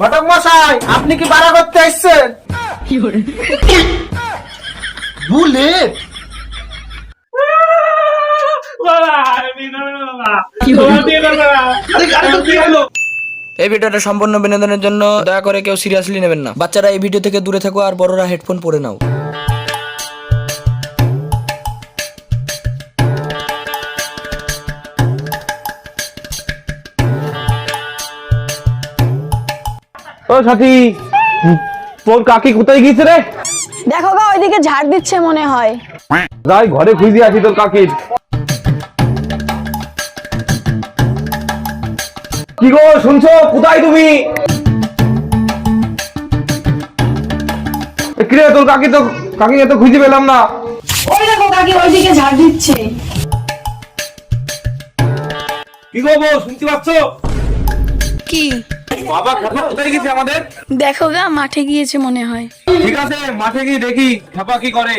ঘটক মশাই, আপনি কি ভাড়া করতে আসছেন? বুলেট এই ভিডিওটা সম্পূর্ণ বিনোদনের জন্য, দয়া করে কেউ সিরিয়াসলি নেবেন না। বাচ্চারা এই ভিডিও থেকে দূরে থাকো আর বড়রা হেডফোন পরে নাও। ও সাথী, তোর কাকি কোথায় গিয়েছে রে? দেখো গা, ওইদিকে ঝাড় দিচ্ছে মনে হয়। যাই ঘরে খুঁজে আসি তোর কাকির। কি গো, শুনছো? কোথায় তুমি? কিরে, তোর কাকি তো খুঁজে পেলাম না। ওই দেখো কাকি ওইদিকে ঝাড় দিচ্ছে। কি গো বউ, শুনতে পাচ্ছ? কি বাবা খেপা কোথায় গেছে আমাদের? দেখো গা, মাঠে গিয়েছে মনে হয়। ঠিক আছে, মাঠে গিয়ে দেখি খেপা কি করে।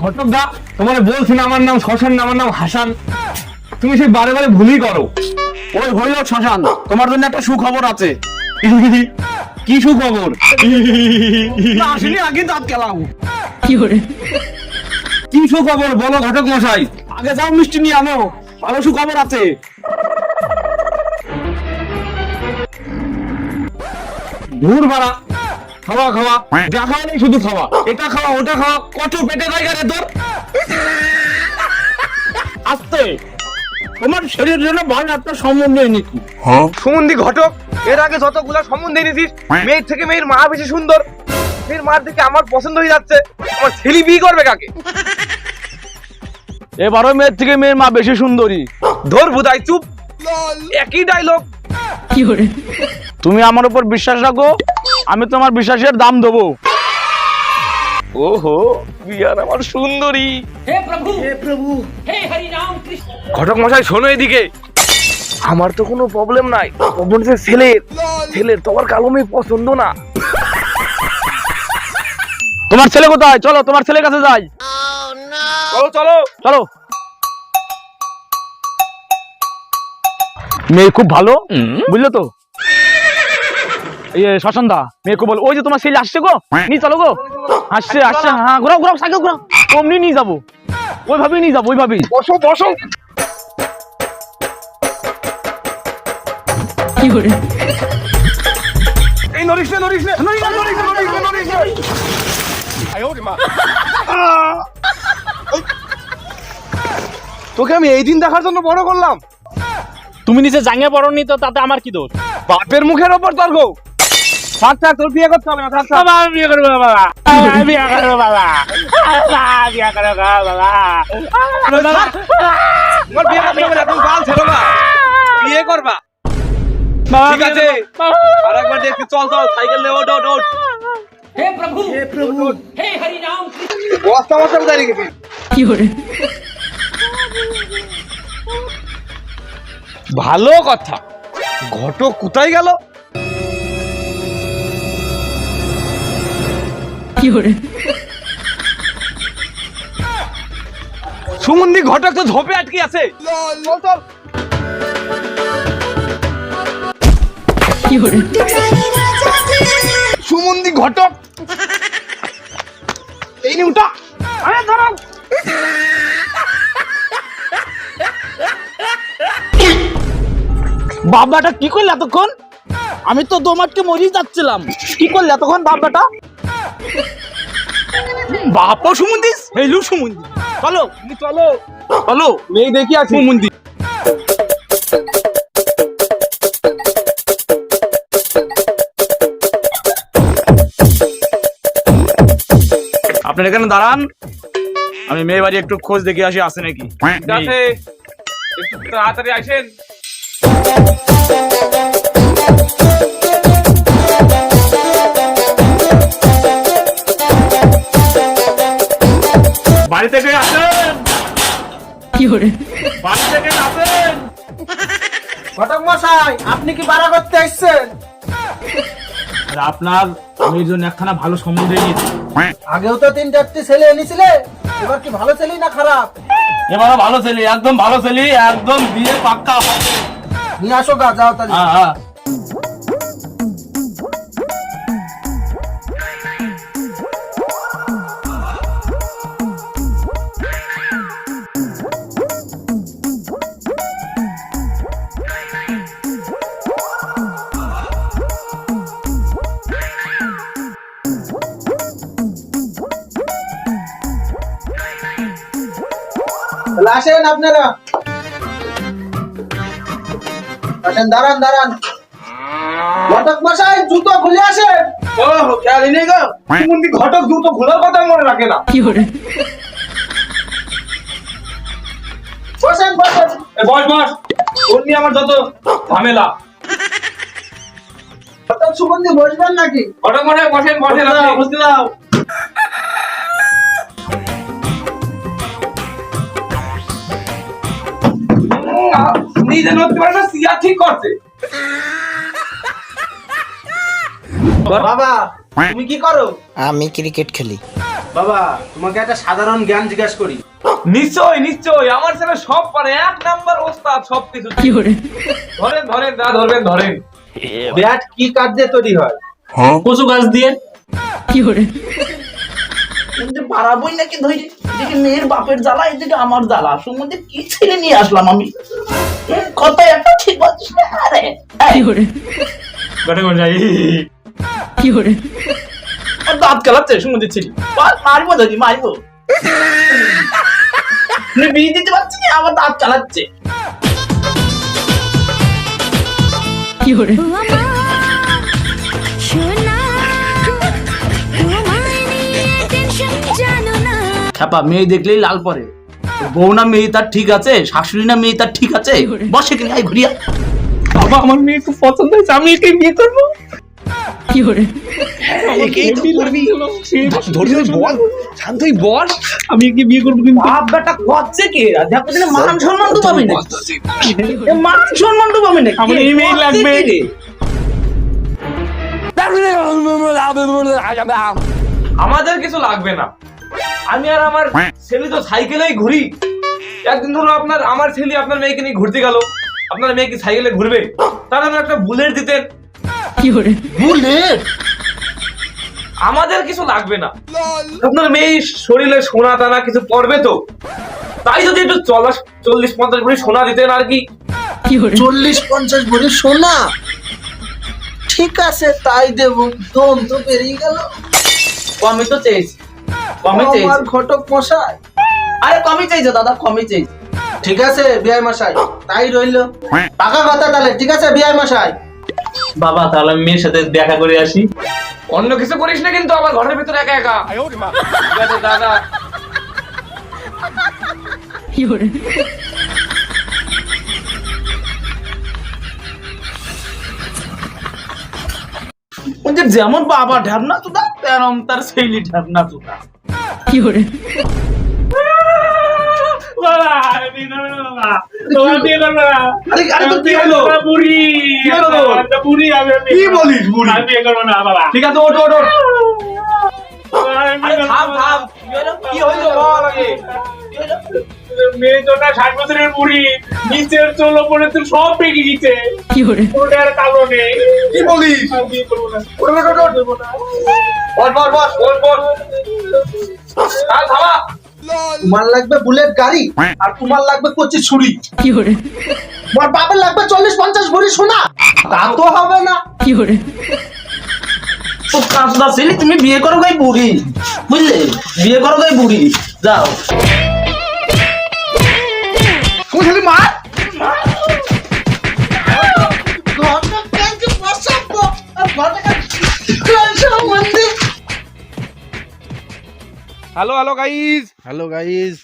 ঘটক দা, তোমার বলছি না আমার নাম শ্মশান না, আমার নাম হাসান। তুমি সেই বারে বারে ভুলই করো। ওই হইল শ্মশান, তোমার জন্য একটা সুখবর আছে। কি সুখবর? আসলে আগে দাঁত কেলাম। কি সুখবর বলো ঘটক মশাই। আগে যাও মিষ্টি নিয়ে আনো, ভালো সুখবর আছে। দূর বাড়া, খাওয়া খাওয়া দেখা নেই, শুধু খাওয়া, এটা খাওয়া ওটা খাওয়া, কত পেটে জায়গা রে তোর। আস্তে, তোমার শরীরের জন্য ভালো একটা সম্বন্ধ এনেছি। সুমন্দি ঘটক, এর আগে যতগুলা সম্বন্ধ এনেছিস, মেয়ের থেকে মেয়ের মা বেশি সুন্দর। মেয়ের মার থেকে আমার পছন্দ হয়ে যাচ্ছে। আমার ছেলে বিয়ে করবে কাকে? এবারও মেয়ের থেকে মেয়ের মা বেশি সুন্দরী। ধর বুদাই, চুপ। একই ডায়লগ। তুমি আমার উপর বিশ্বাস রাখো, আমি তোমার বিশ্বাসের দাম দেবো। ওহো, বিয়ার আমার সুন্দরী। হে প্রভু, হে প্রভু, হে হরি রাম কৃষ্ণ। ঘটক মশাই শোনো এদিকে, আমার তো কোনো প্রবলেম নাই। প্রবলেম হচ্ছে ছেলের তোমার কালো মেয়ে পছন্দ না। তোমার ছেলে কোথায়? চলো তোমার ছেলের কাছে যাই। চলো চলো চলো। মেয়ে খুব ভালো, বুঝলো তো? শ্মশান দা, মেয়ে খুব ভালো। ওই যে তোমার ছেলে আসছে গো, নিয়ে চলো গো। আসছে আসছে, হ্যাঁ ঘোরাও ঘোরাও, সাইকেল ঘোরাও। অমনি নিয়ে যাবো, ওইভাবেই নিয়ে যাবো, ওইভাবেই। বসো বসো। এই নরিস নে, নরিস নে, নরিস নে, নরিস নে, নরিস নে, নরিস নে। তোকে আমি এই দিন দেখার জন্য বড় করলাম। তুমি নিচে জাঙ্গে পড়নি তো তাতে আমার কি দোষ? বাপের মুখের ওপর তর্ক। থাক থাক, তোর বিয়ে করতে হবে না। থাক থাক। আমি বিয়ে করবো বাবা, আমি বিয়ে করবো বাবা, বিয়ে করবো বাবা। তোমার বিয়ে করতে হবে না, তুমি বাল ছেড়ো না, বিয়ে করবা। ঠিক আছে, আর একবার দেখি। চল চল, সাইকেল নে, ওঠ ওঠ ওঠ। হে প্রভু, হে প্রভু, হে হরি রাম কৃষ্ণ। বস্তা বস্তা কোথায় রেখেছিস? ভালো কথা, ঘটক কোথায় গেল? সুমন্দি ঘটক তো ঝোপে আটকে আছে। চল চল। সুমন্দি ঘটক, এই নি উঠা। আরে ধরো। বাবাটা কি করলে এতক্ষণ? আমি তো দোমাটকে মরিয়ে যাচ্ছিলাম। কি করলে এতক্ষণ বাবাটা? বাপও সুমন্দি, হেলু সুমন্দি। চলো চলো চলো, মেয়ে দেখি আছে সুমন্দি। আপনার এখানে দাঁড়ান, আমি মেয়ে বাড়ি একটু খোঁজ দেখে আসি আছে নাকি। ঠিক আছে, একটু তাড়াতাড়ি আসেন। বাড়ি থেকে আসেন। ঘটক মশাই, আপনি কি ভাড়া করতে এসেছেন? আর আপনার মেয়ের জন্য একখানা ভালো সম্বন্ধ নিয়েছি। আগেও তো 3-4টি ছেলে এনেছিলে, এবার কি ভালো ছেলে না খারাপ? এবারও ভালো ছেলে, একদম ভালো ছেলে, একদম বিয়ে পাক্কা হবে। নিয়ে আসো গা, যাও তাহলে। হ্যাঁ হ্যাঁ। তাহলে আসেন আপনারা, আসেন, দাঁড়ান দাঁড়ান। ঘটক মশাই, জুতো খুলে আসেন। ও খেয়াল নেই গো, তুমি ঘটক জুতো খোলার কথা মনে রাখে না। বসেন বসেন। বস বস, ওর নিয়ে আমার যত ঝামেলা। ঘটক সুগন্ধি বসবেন নাকি? ঘটক মনে বসেন বসেন, আপনি বুঝতে দাও। নিজে নড়তে পারে না, সিয়া ঠিক করছে। বাবা, তুমি কি করো? আমি ক্রিকেট খেলি। বাবা, তোমাকে একটা সাধারণ জ্ঞান জিজ্ঞাসা করি। নিশ্চয় নিশ্চয়, আমার ছেলে সব পারে, 1 নাম্বার ওস্তাদ সবকিছু। ধরেন ধরেন, দা ধরবেন ধরেন। ব্যাট কি কাঠ দিয়ে তৈরি হয়? কচু গাছ দিয়ে। পারাবই নাকি ধরে, এদিকে মেয়ের বাপের জ্বালা, এদিকে আমার জ্বালা, সম্বন্ধে কি ছেলে নিয়ে আসলাম আমি। কথা একটা ঠিক বলছিস না? আরে ঘটক মশাই আর দাঁত কালাচ্ছে, শুনে দিচ্ছি মারবো দাদি, মারবো। বিয়ে দিতে পারছি না, আবার দাঁত চালাচ্ছে। খ্যাপা মেয়ে দেখলেই লাল পরে। বউ না মেয়ে তার ঠিক আছে, শাশুড়ি না মেয়ে তার ঠিক আছে, বসে কিনে আয় ঘুরিয়া। বাবা, আমার মেয়ে খুব পছন্দ হয়েছে, আমি একে বিয়ে করবো। শান্তই বস, আমি একে বিয়ে করবো, কিন্তু বাপ বেটা করছে কে? দেখো দিলে মান সম্মান তো পাবি না, মান সম্মান তো পাবি না। আমার এই মেয়ে লাগবে। আমাদের কিছু লাগবে না। আমি আর আমার ছেলে তো সাইকেলেই ঘুরি। একদিন ধরো আমার ছেলে আপনার মেয়েকে নিয়ে ঘুরতে গেল, আপনার মেয়ে কি সাইকেলে ঘুরবে? তাহলে আমার একটা বুলেট দিতেন। বুলেট? আমাদের কিছু লাগবে না। আপনার মেয়ে শরীরে সোনা দানা কিছু পড়বে তো, তাই যদি একটু 40-50 ভরি সোনা দিতেন আর কি। 40-50 ভরি সোনা? ঠিক আছে, তাই দেবো। দম তো বেরিয়ে গেল। কমই তো চেয়েছি, কমই আমার চেয়েছি। ঘটক মশাই। আরে কমই চাইছো দাদা, কমই চাইছি। ঠিক আছে বিআই মশাই, তাই রইলো। পাকা কথা তাহলে, ঠিক আছে বিআই মশাই। বাবা, তাহলে আমি মেয়ের সাথে দেখা করে আসি। অন্য কিছু করিস না কিন্তু, আবার ঘরের ভিতরে একা একা। ঠিক আছে দাদা। ওদের যেমন বাবা ঢাবনা তুদা, তেমন তার ছেলে ঢাবনা তুদা। আরে আরে তো কি হলো? কি হলো? কি বলিস বুড়ি? ঠিক আছে, ওঠ ওঠ ওঠ। আরে থাম থাম, কি হইলো বল আগে। মেয়ে তো না 60 বছরের বুড়ি, নিচের চুল ওপরে তো সব পেকে গেছে। ওটার কারণে কি বলিস? আমি বিয়ে করবো না। ওঠ ওঠ ওঠ ওঠ। বস বস বস বস বস। আর থামা। তোমার লাগবে বুলেট গাড়ি, আর তোমার লাগবে কচি ছুরি। তোমার বাপের লাগবে 40-50 ভরি সোনা। তা তো হবে না। তো কাঁচদা ছেলে, তুমি বিয়ে করো গাই বুড়ি, বুঝলে? বিয়ে করো গাই বুড়ি, যাও। Hello hello guys. Hello guys.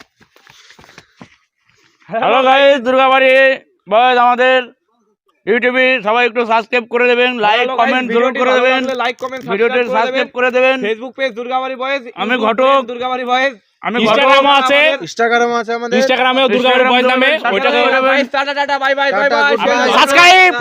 Hello guys, Durgabari বয়স আমাদের ইউটিউবে সবাই একটু সাবস্ক্রাইব করে দেবেন, লাইক কমেন্ট জরুর করে দেবেন, লাইক কমেন্ট ভিডিওটি সাবস্ক্রাইব করে দেবেন। ফেসবুক পেজ দুর্গাবাড়ি বয়েজ, আমি ঘটক। দুর্গাবাড়ি বয়েজ। ইনস্টাগ্রামও আছে, ইনস্টাগ্রামে আছে আমাদের, ইনস্টাগ্রামেও দুর্গাপুর বয়েজ নামে, ওইটাকে tata tata bye bye bye bye tata, goodbye। Subscribe